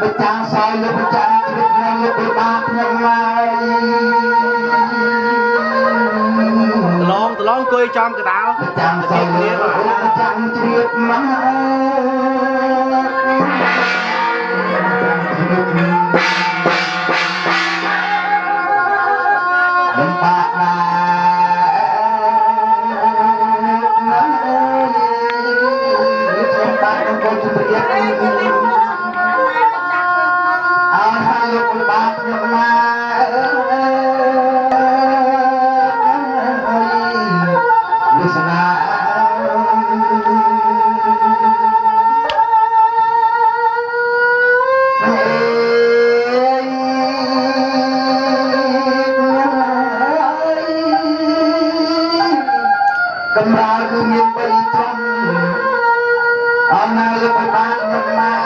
Bây cha sai lúc cha chết ngang lúc bây ba nhầm mai lon cười trong cái tao Bây cha sai lúc cha chết mai Đừng bạc là Trong ta không có chú biết lúc bạc nhầm mai Listen cầm ra cứ miền bay trong hôm nay lúc bạc nhầm mai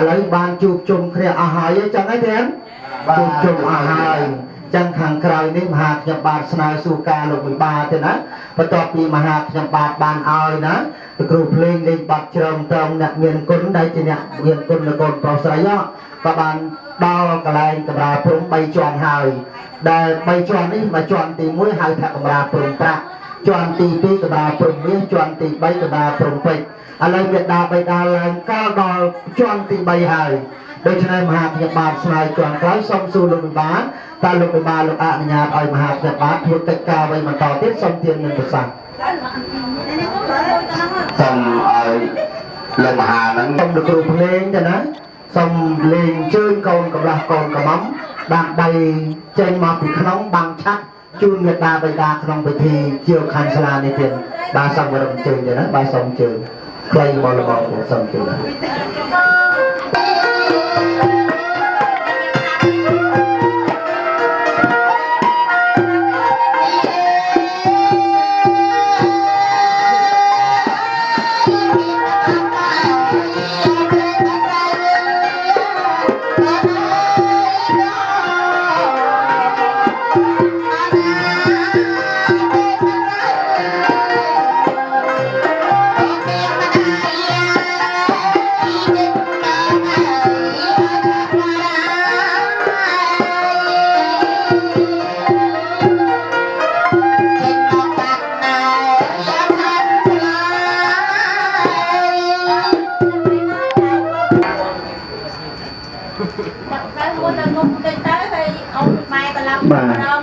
lấy ban chụp chung kia hài chẳng ấy thế chụp chung hài chẳng hàng cày ní hạt nhập bát sài suka lục 13thế nè và cho pi mà hạt nhập bát ban ao nè từ group lên lên bát trồng trồng nè miền cún đây chỉ nè miền cún là còn pro sài á và ban đo cái này cái bà phun bay tròn hài để bay tròn ní mà tròn thì mũi hài thật cái bà phun ta tròn thì pi cái bà phun miếng tròn thì bay cái bà phun phịchอะไรเวียดนามไปดาลังก้าวดอจวนตีใบหายโดยเฉพาะมหาพยาบาลสลายจวนคล้ายสมสู่ลงไปบ้านตาลงไปบ้านลงอาญาอ่อยมหาพยาบาลถูกตะกาไว้มาต่อที่สมเทียนเงินประสังสมอ่อยลงมหานั้นสมดูครูเพลงจ้ะนะสมเลงชื่นกองกับลากองกับม้ำบางใบเจนมาผิดขนมบางชักจูนเวียดนามไปดาขนมไปทีเกี่ยวคันสลาในเทียนบาสมวรมเจนจ้ะนะบาสมเจนใครมองละมองของสมจุดนั้น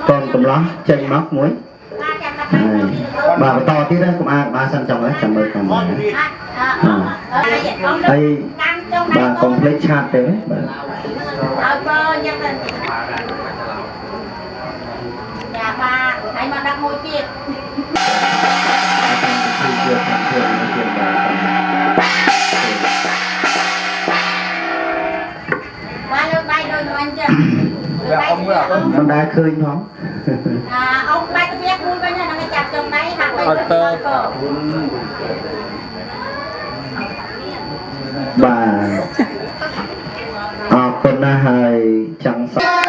con cầm ló chân móc muối bà to tí đó cũng ba xanh chồng ấy chồng ơi cầm đây bà còn lấy chat đấy nhà ba hãy mà đặt ngồi kia ba lượt bay đôi mình chưa ông đã khơi nó ông bay cái biết luôn coi nha nó mới chặt trong đấy hạt bay bà con na hài chẳng sao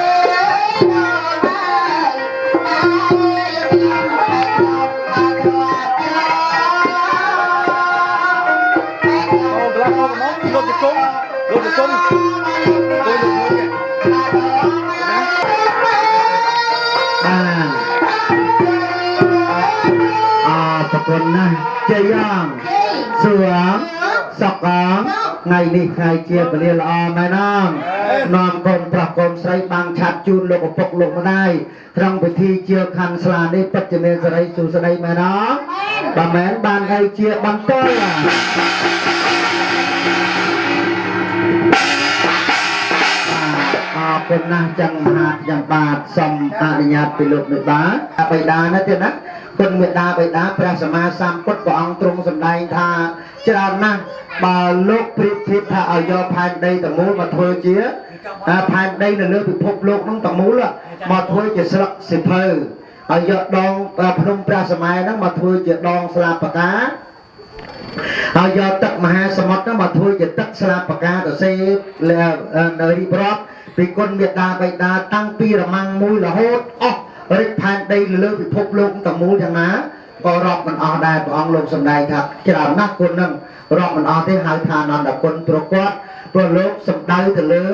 คนนะเจียงเสือสักไงนี่ใครเจียบเรียลอแม่น้องนอนคนปรับคนใส่บางชัดจูนลงปกลงมาได้ทางไปที่เจียคันสลาในปัจจุบันสไลสู่สไลแม่น้องบางแม่บางใครเจียบางต้น គុណណាស់ចឹងមហាខ្ញុំបាទសូមអនុញ្ញាតពីលោកមេបាបិតាណាទៀតណាគុណមេដាបិតាព្រះសម្មាសម្ពុទ្ធព្រះអង្គទ្រង់សម្ដែងថាច្រើនណាស់បើលោកប្រៀបធៀបថាឲ្យយកផែនដីទាំងមូលមកធ្វើជាផែនដីនៅលើពិភពលោកហ្នឹងទាំងមូលមកធ្វើជាស្លឹកសិភៅឲ្យយកដងភ្នំព្រះសម័យហ្នឹងមកធ្វើជាដងស្លាបកាហើយយកទឹកមហាសមុទ្រហ្នឹងមកធ្វើជាទឹកស្លាបកាទៅសេនៅរៀបរាប់ពីគុណមេត្តាបិតាតាំងពីរមាំងមួយរហូតអស់រិទ្ធផែនដីលើពិភពលោកទាំងមូលយ៉ាងណាក៏រាប់មិនអស់ដែរព្រះអង្គលោកសម្ដែងថាច្រើនណាស់គុណហ្នឹងរាប់មិនអស់ទេហៅថាអនន្តគុណព្រោះគាត់ព្រោះលោកសម្ដៅទៅលើ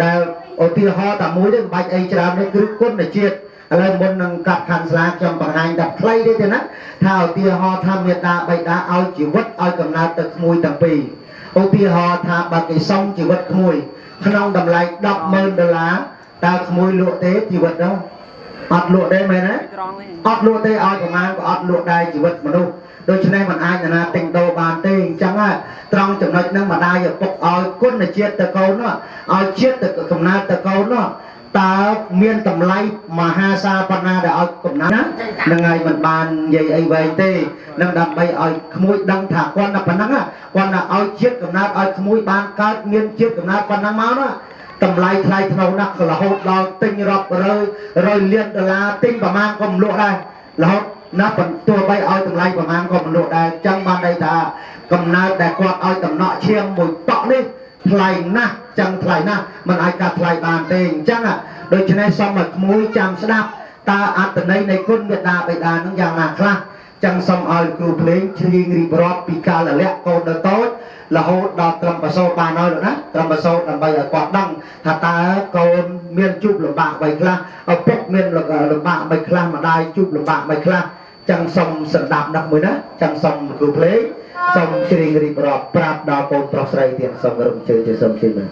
ដែលឧទាហរណ៍តែមួយទេមិនបាច់អីច្រើនទេគឺគុណជាតិឥឡូវមុននឹងកាត់ខាន់ស្លាខ្ញុំបង្ហាញតែខ្លីទេណាថាឧទាហរណ៍ថាមេត្តាបិតាឲ្យជីវិតឲ្យកំណើតទៅក្មួយទាំងពីរឧទាហរណ៍ថាបើគេសុំជីវិតក្មួយក្នុងតម្លៃ$10,000តើក្មួយលក់ទេជីវិតនោះអត់លក់ទេមែនទេអត់លក់ទេឲ្យប្រមាណក៏អត់លក់ដែរជីវិតមនុស្សដូច្នេះมันអាចណាទិញដូរបានទេអញ្ចឹងត្រង់ចំណុចហ្នឹងម្ដាយឪពុកឲ្យគុណជាតិទៅកូននោះឲ្យជាតិទៅកំណើតទៅកូននោះតើមានតម្លៃមហាសាលប៉ុណ្ណាដែលឲ្យកំណើតហ្នឹងហើយមិនបាននិយាយអីវែងទេនឹងដើម្បីឲ្យក្មួយដឹងថាគាត់តែប៉ុណ្ណឹងគាត់ណាឲ្យជាតិកំណើតឲ្យក្មួយបានកើតមានជាតិកំណើតប៉ុណ្ណឹងមកណាតម្លៃថ្លៃថ្នូរណាស់រហូតដល់ទិញរាប់រយលាន$ទិញប្រមាណក៏មិនលក់ដែររហូតណាបន្ទោះបីឲ្យតម្លៃប្រមាណក៏មិនលក់ដែរចឹងបានន័យថាកំណើតដែលគាត់ឲ្យតំណក់ឈាមមួយតក់នេះថ្លៃណាស់ចឹងថ្លៃណាស់មិនអាចកាត់ថ្លៃបានទេអញ្ចឹងដូច្នេះសូមឲ្យក្មួយចាំស្ដាប់តើអត្ថន័យនៃគុណមេត្តាបិតានឹងយ៉ាងណាខ្លះចឹងសូមឲ្យគ្រូភ្លេងច្រៀងរៀបរាប់ពីកាលលក្ខកូននៅតូចរហូតដល់ត្រឹមប្រសូតបានហើយលោកណាត្រឹមប្រសូតដើម្បីឲ្យគាត់ដឹងថាតើកូនមានជួបលំបាកអ្វីខ្លះឪពុកមានលំបាកអ្វីខ្លះម្ដាយជួបលំបាកអ្វីខ្លះចឹងសូមស្ដាប់ណាស់មួយណាចឹងសូមគ្រូភ្លេងសូមច្រៀងរៀបរាប់ប្រាប់ដល់កូនប្រុសស្រីទៀតសូមរំជើញទៅសូមជឿមើល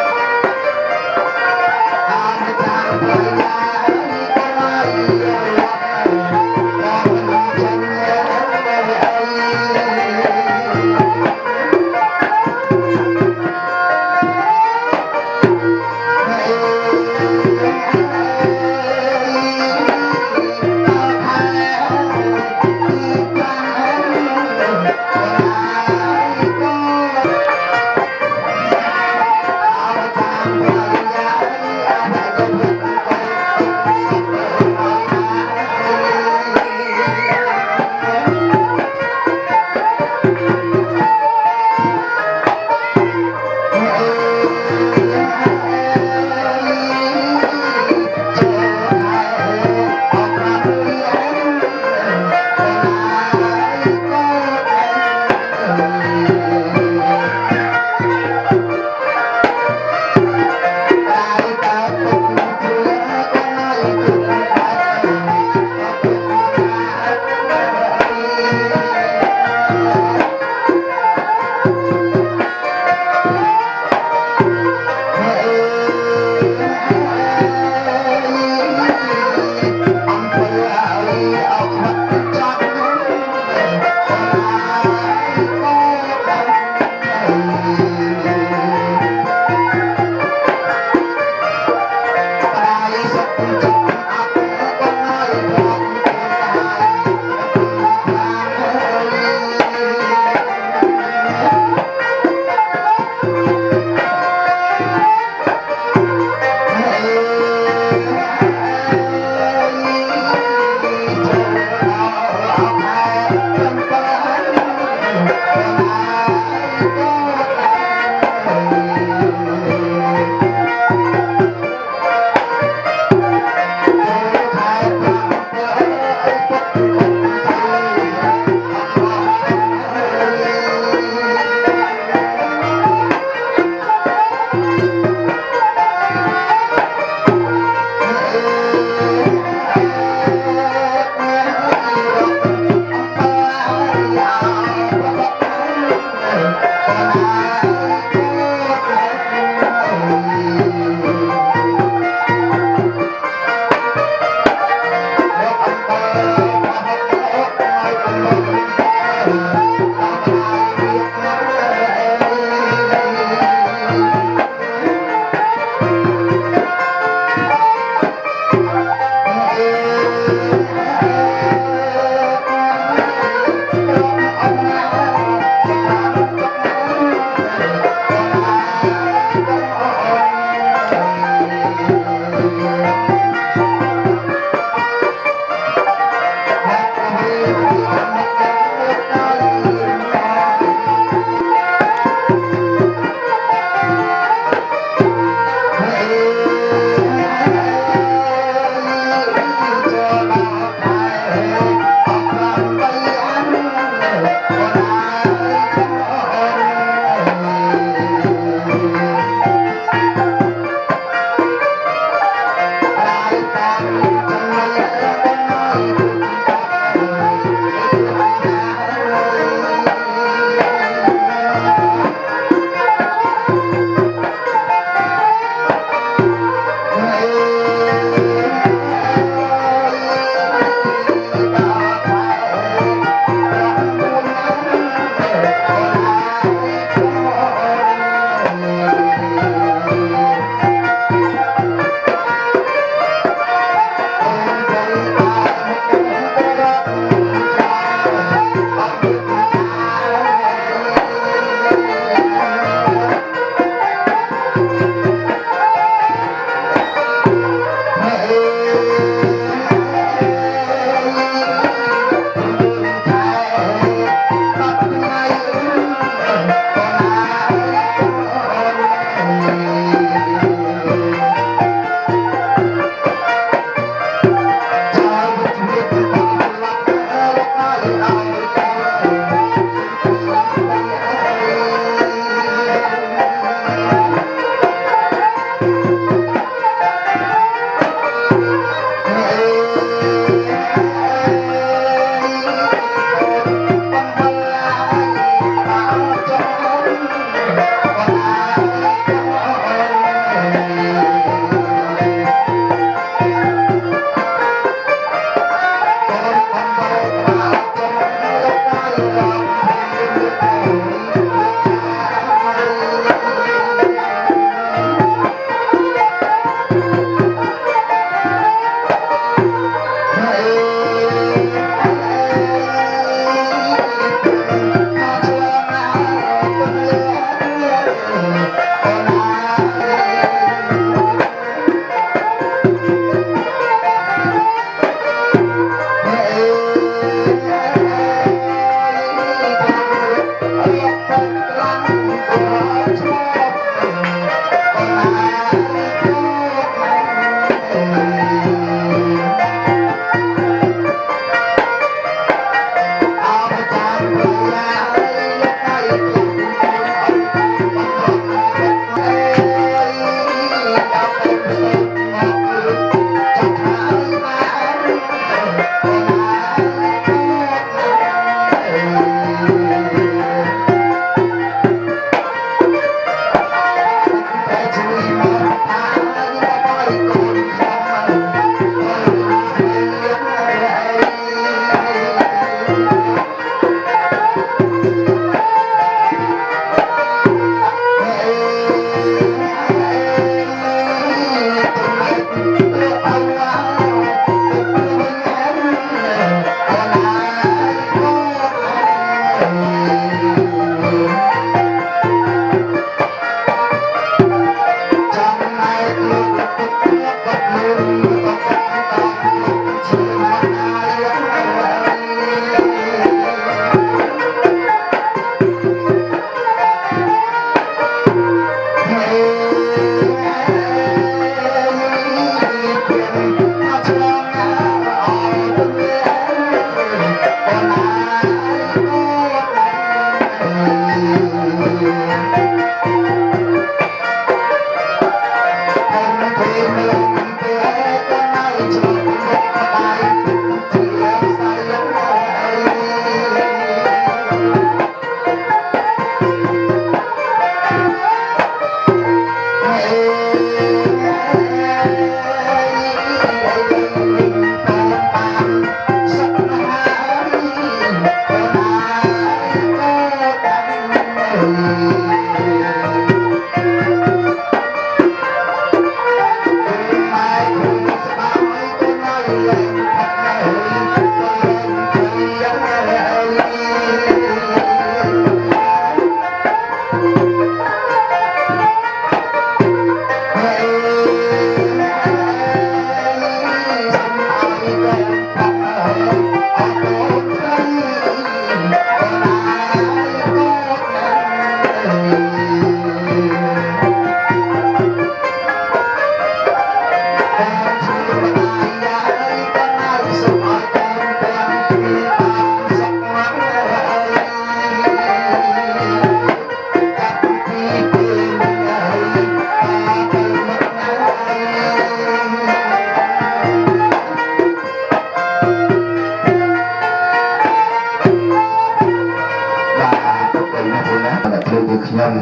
អ ខ្ញុំ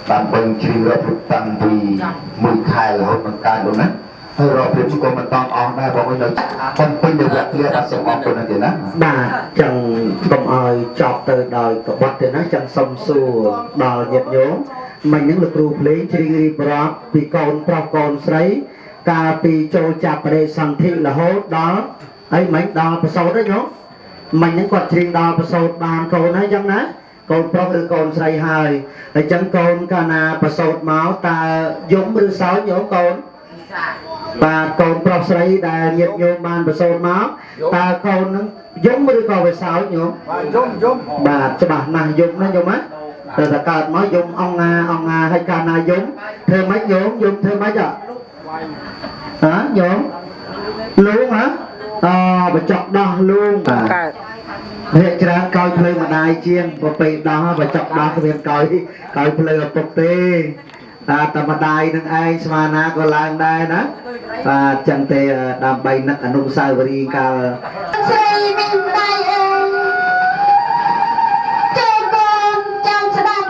បានបងជ្រៀងរត់តាំងពីមួយខែរហូតដល់កើតនោះណាហើយរកព្រឹកក៏មិនតង់អស់ដែរបងអើយនៅបំពេញនៅវគ្គគ្រាអត់សូមអរគុណទេណាបាទចឹងកុំឲ្យចប់ទៅដោយកបត់ទេណាចឹងសុំសួរដល់ញាតិញោមមិញហ្នឹងលោកគ្រូភ្លេងជ្រៀងរៀបរាប់ពីកូនប្រុសកូនស្រីកាលពីចូលចាប់បដិសន្ធិរហូតដល់ហើយមិញដល់ប្រសូតទេញោមមិញហ្នឹងគាត់ជ្រៀងដល់ប្រសូតបានកូនហើយចឹងណាកូនប្រុសឬកូនស្រីហើយអញ្ចឹងកូនកាលណាប្រសូតមកតើយំឬសោញញោមកូនបាទកូនប្រុសស្រីដែលញាតិញោមបានប្រសូតមកតើកូននឹងយំឬក៏វាសោញញោមយំបាទច្បាស់ណាស់យំណាញោមណាតែតើកើតមកយំអង្ងាហើយកាលណាយំធ្វើម៉េចញោមយំធ្វើម៉េចហ៎ញោមលូងហ៎បញ្ចុកដោះលូងបាទអ្នកច្រើនកោយភ្លើងម្ដាយជាងប្រពេលដោះបើចប់ដោះគ្មានកោយភ្លើងឪពុកទេតែម្ដាយនឹងឯងស្មានណាក៏ឡើងដែរណាបាទចឹងទេដើម្បីនឹកអនុស្សាវរីយ៍កាលស្រីនេះដៃអើយចូលកូនចាំស្ដាប់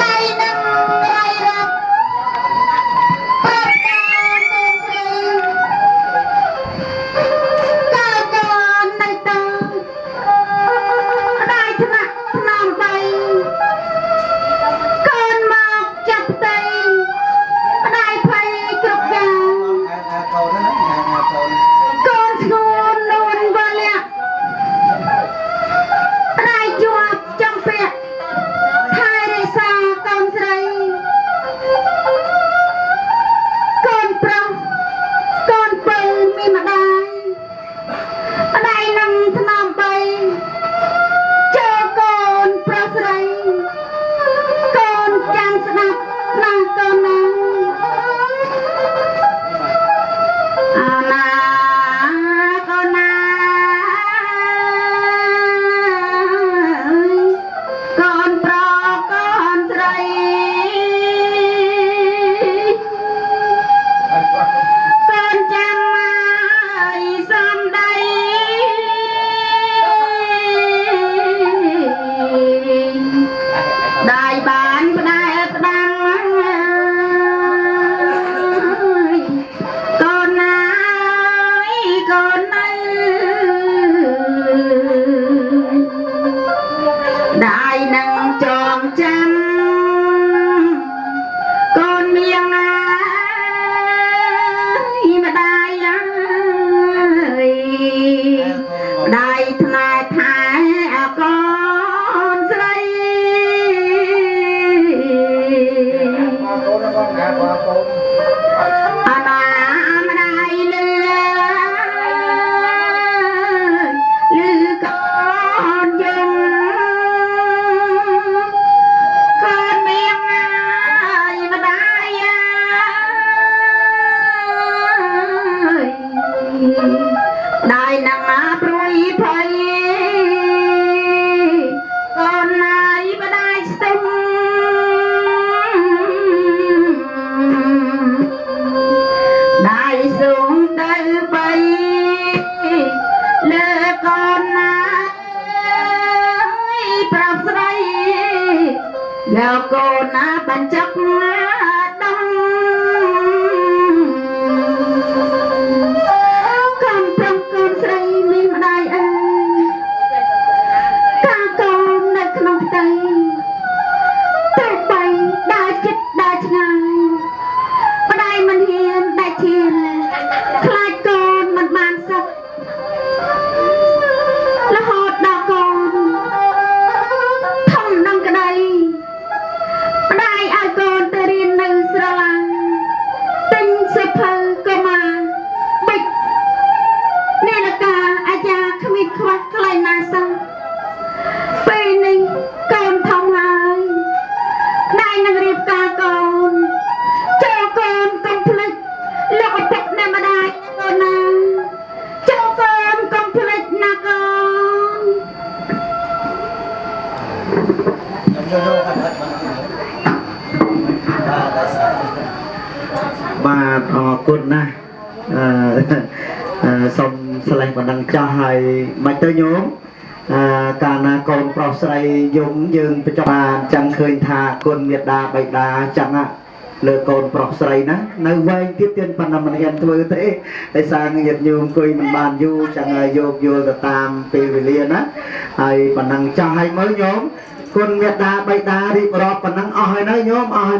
ដៃនឹងដៃរត់ប្រាប់កូនទៅស្រីកាលកូននៅតើដៃថ្នាក់ថ្នមដៃកូនមកចាប់ដៃដៃភ័យគ្រប់យ៉ាងកូនស្ងួននៅ อาณาไม่ได้ลือก่อนยังก่อนเมียงไม่ได้ได้นางมาปรุยไพก่อนนายไม่ได้สมได้สูงเดินไปเลิกก่อนนะปราศรัยแล้วก่อนนะบรรจักดังก่อนพร้อมก่อนใส่มีมาได้กาก่อนในขนมไตต่อไปได้จิตได้ชงายมาได้มันเฮียนได้เทียนคลายก่อนมันบานสักและหอดดอกก่อนทำนังกระไดมาได้อาก่อนแต่เรียนในสระลังติงเสพก็มาบิดเนรกาอาญาขมิดควักใครนาซังไปในก่อนทำหายได้นังเรียบกาก่อนเจ้าก่อนกำพลิกแล้วก็ตกในมาได้ก่อนนะเจ้าก่อนกำพลิกนะก่อนបាទអរគុណណាស់សូមស្លេះបណ្ដឹងចាស់ឲ្យមិនទៅញោមកាលណាកូនប្រុសស្រីយំយើងប្រចាំបានចាំឃើញថាគុណមេត្តាបិតាចាំលើកូនប្រុសស្រីណានៅវែងទៀតទៀតប៉ុណ្ណឹងមិនហ៊ានធ្វើទេដោយសារញាតិញោមអង្គុយមិនបានយូរចាំយកយល់ទៅតាមពេលវេលាណាហើយប៉ុណ្ណឹងចាស់ឲ្យមើលញោមគុណមេត្តាបិតារៀបរាប់ប៉ុណ្ណឹងអស់ហើយនៅញោមអស់ហើយ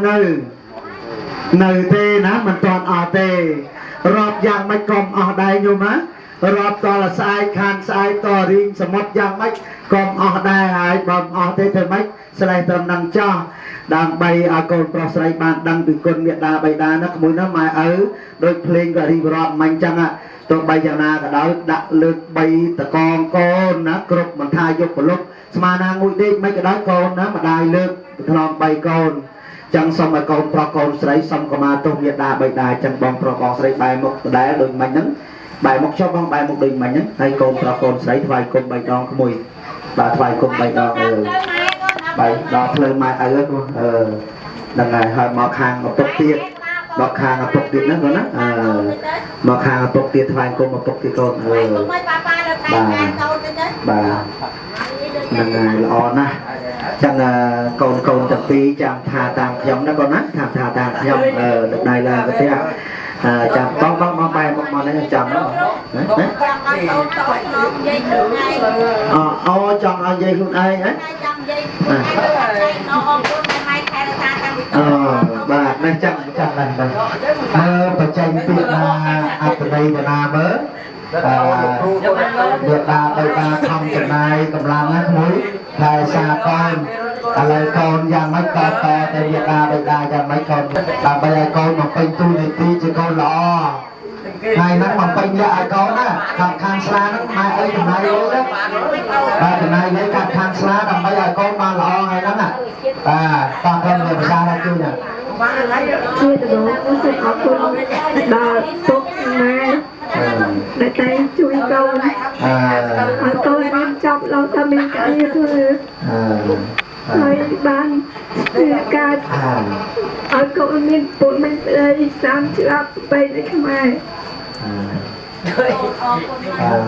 នៅទេណាមិនទាន់អស់ទេរាប់យ៉ាងម៉េចក៏អស់ដែរញោមណារាប់តលស្អែកខានស្អែកតរីងសមុទ្រយ៉ាងម៉េចក៏អស់ដែរហើយបើអស់ទេធ្វើម៉េចស្លេះត្រឹមនឹងចោះដើម្បីឲ្យកូនប្រុសស្រីបានដឹងពីគុណមេត្តាបិតាណាក្មួយណាម៉ែឪដូចភ្លេងក៏រៀបរាប់មិនចឹងទោះបីយ៉ាងណាក៏ដោយដាក់លើក3តកងកូនណាគ្រប់មិនថាយកប្រលប់ស្មាណាងួយដេកមិនក៏ដោយកូនណាម្ដាយលើកថ្នម3កូនចឹងសូមឲ្យកូនប្រុសកូនស្រីសូមកម្មាទោសមេត្តាបិតាចឹងបងប្រុសបងស្រីបែរមុខដដែលដូចមិញហ្នឹងបែរមុខចុះបងបែរមុខដូចមិញហ្នឹងហើយកូនប្រុសកូនស្រីថ្វាយគុំ3ដងក្មួយបាទថ្វាយគុំ3ដងបែរដល់ភ្លើងម៉ែឪហ្នឹងហើយមកខាងឪពុកទៀតមកខាងឪពុកទៀតហ្នឹងកូនណាមកខាងឪពុកទៀតថ្វាយគុំឪពុកទៀតកូនបាទហ្នឹងហើយល្អណាស់ចឹងកូនកូនទាំងពីរចាំថាតាមខ្ញុំណាកូនណាថាតាមខ្ញុំដឹកដៃឡើងទៅផ្ទះចាំបងបែរមកនេះចាំណាអូចង់ឲ្យយាយខ្លួនឯងហ៎បាទនេះចាំឡើងទៅមើលបច្ចេកពីណាអត្តន័យណាមើលមេត្តាបិតាខំចំណាយកម្លាំងណាក្មួយតែសារកូនឥឡូវកូនយ៉ាងម៉េចក៏តតែមេត្តាបិតាយ៉ាងម៉េចកូនដើម្បីឲ្យកូនមកពេញទូនីតិជាកូនល្អថ្ងៃហ្នឹងមកពេញលក្ខឲ្យកូនណាខាងខាងស្លាហ្នឹងម៉ែអីចំណាយលុយណាបាទចំណាយលុយកាត់ខាងស្លាដើម្បីឲ្យកូនបានល្អថ្ងៃហ្នឹងណាបាទតោះខ្ញុំនិយាយភាសាណាជួយណាជួយទៅបងសូមអរគុណដល់ពុកម៉ែដែលតែជួយកូនឲ្យកូនបានចប់លោកថាមានការធ្វើហើយបានធ្វើការឲ្យកូនមានពុតមានស្ដី30ឆ្នាំទៅនៅខ្មែរ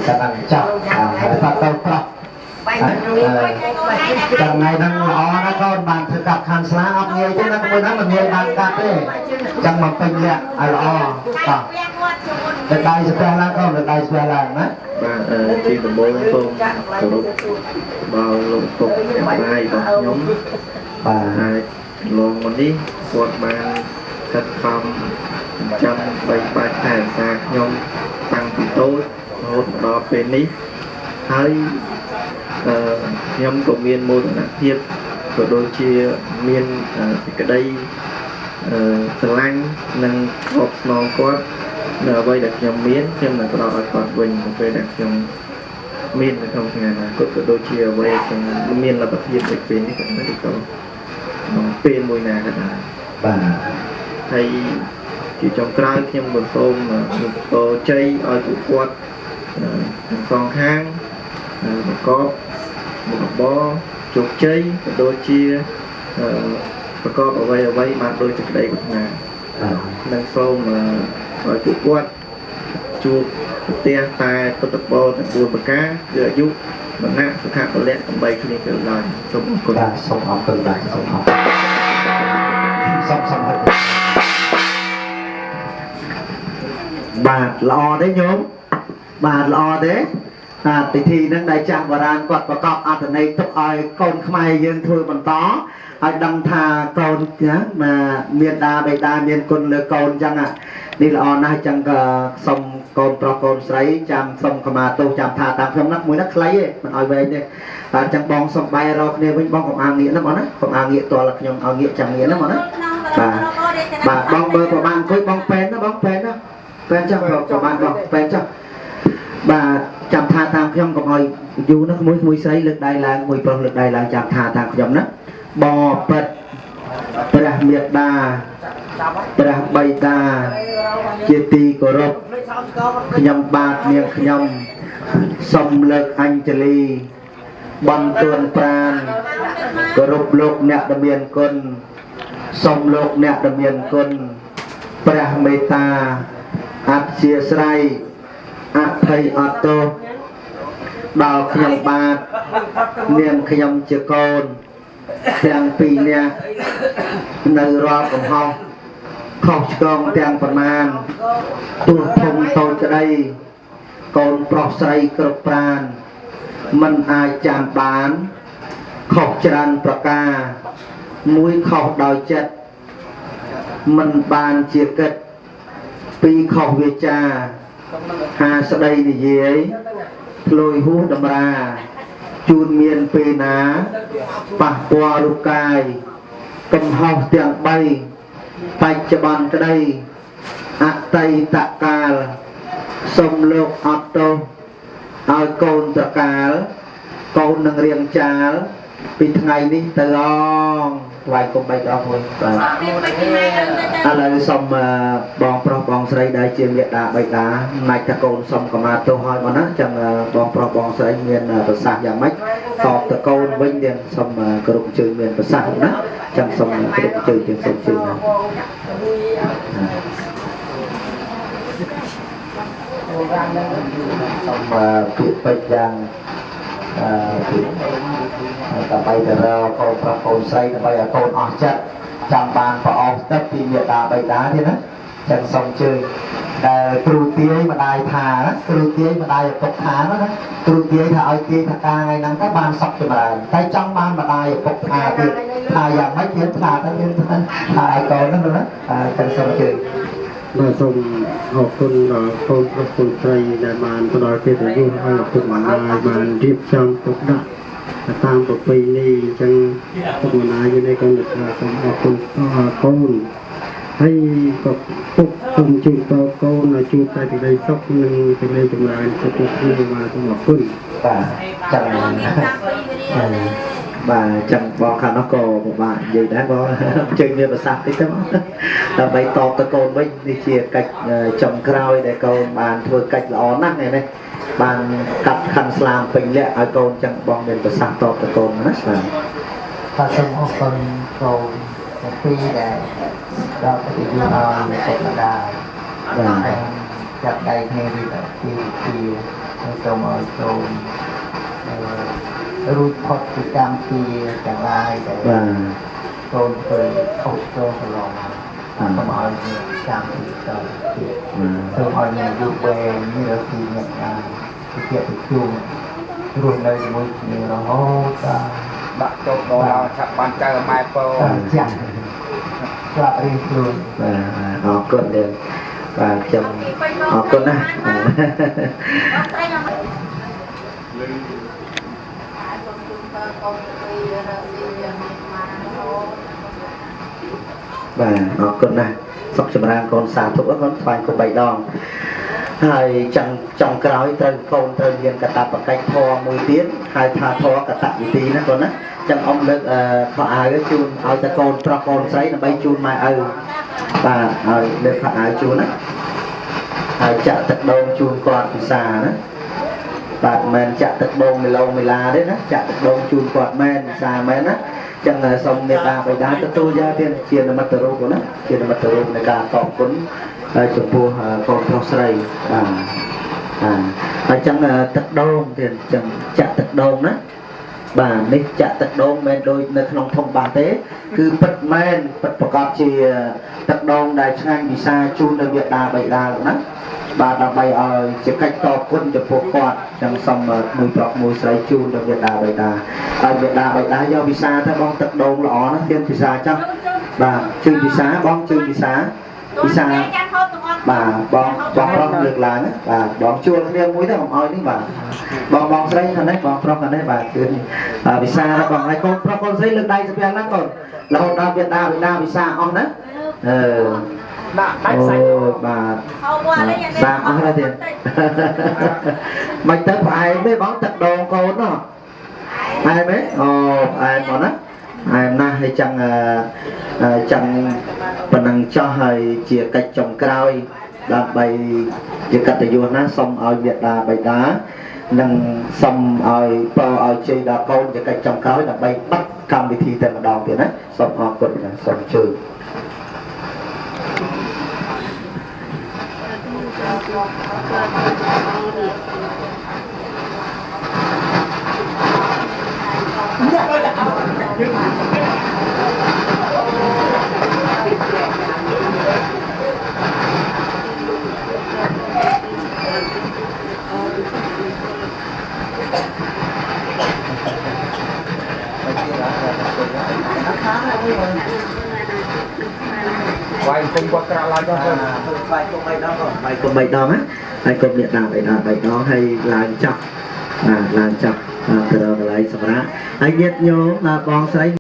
ស្ដាប់ចាប់ហើយសាប់ទៅប្រាប់ចាំថ្ងៃហ្នឹងល្អណាស់កូនបានធ្វើកាប់ខាងស្លាអត់ងាយទេណាមួយហ្នឹងមិនងាយបានកាប់ទេចាំមកពេញលក្ខឲ្យល្អតោះទៅដៃស្ពះឡើងកូនទៅដៃស្ពះឡើងណាបាទជាដំបូងសូមគោរពដល់លោកពុកអ្នកម៉ាយរបស់ខ្ញុំបាទហើយលោកមុននេះគាត់បានកាត់ខំចាំបីបាច់ថែរក្សាខ្ញុំតាំងពីតូចរហូតដល់ពេលនេះហើយខ្ញុំក៏មានមោទនភាពក៏ដូចជាមានសេចក្តី ស្រឡាញ់និងខកស្នងគាត់នៅអ្វីដែលខ្ញុំមានខ្ញុំនឹងផ្ដល់ឲ្យគាត់វិញនៅពេលដែលខ្ញុំមាននៅក្នុងថ្ងៃណាគាត់ក៏ដូចជាអ្វីខ្ញុំមានលទ្ធភាពដូចពេលនេះក៏មិនទៅក្នុងពេលមួយណាក៏ដែរបាទហើយជាចុងក្រោយខ្ញុំក៏សូមពរជ័យឲ្យពួកគាត់ទាំងសងខាងប្រកបមុខរបរជោគជ័យក៏ដូចជាប្រកបអ្វីបានដូចជាក្តីប្រាថ្នានិងសូមឲ្យពួកគាត់ជួបប្រទះតែពុទ្ធបរិស័ទទាំង4ប្រការគឺអាយុវណ្ណៈសុខៈពលៈ8គ្នាទៅឡើយសូមអរគុណបាទសូមអរគុណបាទសូមអរគុណសូមបាទល្អទេញោមបាទល្អទេពិធីហ្នឹងដែលចាស់បុរាណគាត់ប្រកបអត្ថន័យទុកឲ្យកូនខ្មែរយើងធ្វើបន្តឲ្យដឹងថាកូនណាមានតាបិតាមានគុណលើកូនអញ្ចឹងនេះល្អណាស់អញ្ចឹងក៏សូមកូនប្រុសកូនស្រីចាំសូមខមាទោសចាំថាតាមខ្ញុំណាមួយណាខ្លីទេមិនឲ្យវែងទេបាទអញ្ចឹងបងសុំបាយរកគ្នាវិញបងកុំអាងងាកណាបងណាកុំអាងងាកតលខ្ញុំឲ្យងាកចាំងាកណាបងណាបាទបងបើប្រហែលអង្គុយបងពេនណាបងពេនណាពេនចុះប្រហែលបងពេនចុះបាទចាំថាតាមខ្ញុំកុំឲ្យយូរណាមួយស្រីលើកដៃឡើងមួយប្រុសលើកដៃឡើងចាំថាតាមខ្ញុំណាបបិទ្ធព្រះមេត្តាព្រះបិតាជាទីគោរពខ្ញុំបាទនាងខ្ញុំសូមលើកអញ្ជលីបន្ទួនប្រានគោរពលោកអ្នកដែលមានគុណសូមលោកអ្នកដែលមានគុណព្រះមេត្តាអធិស្ឋានអភ័យអត់ទោសដល់ខ្ញុំបាទនាងខ្ញុំជាកូនទាំងពីរនាក់នៅរាល់កំហុសខុសឆ្គងទាំងប្រមាណទោះធំតូចក្តីកូនប្រុសស្រីគ្រប់ប្រានមិនអាចចាំបានខុសច្រើនប្រការមួយខុសដោយចិត្តមិនបានជាកិត្តពីរខុសវាចាហាស្ដីនិយាយធ្លុយហួសតម្រាជូនមានពេលណាប៉ះពាល់រូបកាយកំហុសទាំង3បច្ចុប្បន្នក្តីអតីតកាលសូមលោកអត់ទោសឲ្យកូនតកាលកូននឹងរៀងចាលពីថ្ងៃនេះទៅអងថ្វាយគុំ3ដងមួយបាទឥឡូវសូមបងប្រុសបងស្រីដែលជាមេដាបិតាណាច់ថាកូនសូមកម្មាទោសឲ្យបងណាចឹងបងប្រុសបងស្រីមានប្រសាសន៍យ៉ាងម៉េចតបទៅកូនវិញទៀតសូមគោរពជើងមានប្រសាសន៍ណាចឹងសូមគោរពជើងជាសូមជើងណាសូមពាក្យពេចន៍យ៉ាងដើម្បីទៅរកកូនប្រុសកូនស្រីដើម្បីឲ្យកូនអស់ចិត្តចាំបានប្រអប់ទឹកពីមេដាបិតាទៀតណាចឹងសូមជើញដែលគ្រូទាយម្ដាយថាណាគ្រូទាយម្ដាយឪពុកថាណាគ្រូទាយថាឲ្យទាយថាការថ្ងៃហ្នឹងទៅបានសុខចម្រើនតែចង់បានម្ដាយឪពុកថាទៀតថាយ៉ាងម៉េចទៀតថាទៅមានថាឲ្យកូនហ្នឹងណាចឹងសូមជើញបាទសូមអរគុណដល់កូនប្រុសកូនស្រីដែលបានផ្ដល់កិត្តិយសឲ្យឪពុកម្ដាយបានរៀបចំទុកដាក់តាមប្រពៃណីអញ្ចឹងឪពុកម្ដាយយើងនេះក៏នឹកថាសូមអរគុណកូនហើយក៏ពុកសូមជូនតកូនឲ្យជួបតែសេចក្តីសុខនិងសេចក្តីចម្រើនគ្រប់គ្នាបាទសូមអរគុណបាទចឹងបាទចឹងបងខាងនោះក៏ពិបាកនិយាយដែរបងជើញមានប្រសាសន៍តិចទៅដើម្បីតបទៅកូនវិញនេះជាកិច្ចចុងក្រោយដែលកូនបានធ្វើកិច្ចល្អណាស់នេះបានកាត់ខណ្ឌស្លាមពេញលក្ខឲ្យកូនចឹងបងមានប្រសាសន៍តបទៅកូនណាបាទសូមអរគុណកូនទាំងពីរដែលដល់ទៅយល់ឲ្យពុកម្ដាយបាទចាប់ដៃគ្នាពីសូមឲ្យកូនរួចផុតពីកម្មពីទាំងឡាយដែលកូនធ្វើខុសចូលកន្លងមកសូមឲ្យកម្មពីទៅទៀតសូមឲ្យមានយុវវ័យមានរស់អ្នកជាប្រជុំរស់នៅជាមួយគ្នារហូតដាក់ចុះដល់ឆាប់បានចៅម៉ែពោចាស់ស្លាប់រៀងខ្លួនអរគុណដែរបាទខ្ញុំអរគុណណាស់ បាទអរគុណណាស់សុខចម្រើនកូនសាធុកូនស្វែងគុំ3ដងហើយចង់ក្រោយត្រូវកូនត្រូវរៀនកតបកិច្ចធម៌មួយទៀតហៅថាធម៌កតវិធីណាកូនណាចឹងអ៊ំលើកខោអាវជូនឲ្យតែកូនប្រុសកូនស្រីដើម្បីជូនម៉ែឪបាទឲ្យលើកខោអាវជូនណាហើយចាក់ទឹកដូងជូនគាត់ពិសាណាបាទមិនចាក់ទឹកដូងមេឡូមេឡាទេណាចាក់ទឹកដូងជូនគាត់មែនពិសាមែនណាចឹងសូមមេត្តាបិតាទទួលយកទៀតជានិមិត្តរូបណាជានិមិត្តរូបនៃការតបគុណចំពោះកូនប្រុសស្រីបាទហើយចឹងទឹកដូងទៀតចឹងចាក់ទឹកដូងណាបាទនេះចាក់ទឹកដូងមិនដូចនៅក្នុងធុងបាសទេគឺពិតមែនពិតប្រកបជាទឹកដូងដែលឆ្ងាញ់ពិសាជូនដល់មេត្តាបិតាណាបាទដើម្បីឲ្យជាកិច្ចតបគុណចំពោះគាត់ចឹងសូមមួយប្រុសមួយស្រីជូនដល់មេត្តាបិតាឲ្យមេត្តាបិតាយកពិសាទៅបងទឹកដូងល្អណាស់ទៀតពិសាចាស់បាទជឿពិសាបងជឿពិសាបាទបងប្រុសលើកឡើងបាទបងជួលគ្នាមួយទៅកុំឲ្យនេះបាទបងស្រីខាងនេះបងប្រុសខាងនេះបាទគឺវិសាបងឲ្យកូនប្រុសកូនស្រីលើកដៃស្ពះឡើងកូនរហូតដល់មេត្តាបិតាវិសាអស់ណាដាក់ដៃផ្សាច់បាទសាអស់ហើយទៀតមិនទៅផ្អែមទេបងទឹកដងកូនណោះផ្អែមទេអូផ្អែមបងណាអែមណាស់ហើយចឹងប៉ុណ្ណឹងចោះហើយជាកិច្ចចុងក្រោយដើម្បីជាកតញ្ញូណាសូមឲ្យមេត្តាបិតានិងសូមឲ្យពរឲ្យជ័យដល់កូនជាកិច្ចចុងក្រោយដើម្បីបិទកម្មវិធីតែម្ដងទៀតណាសូមអរគុណណាសូមជឿវាយគុំគាត់ក្រាក់ឡើងទៅវាយគុំ3ដងវាយគុំ3ដងណាហើយគុំមេត្តាបិតា3ដងហើយឡើងចាប់បាទឡើងចាប់ទៅកន្លែងសម្រាប់ហើយញាតិញោមបងស្រី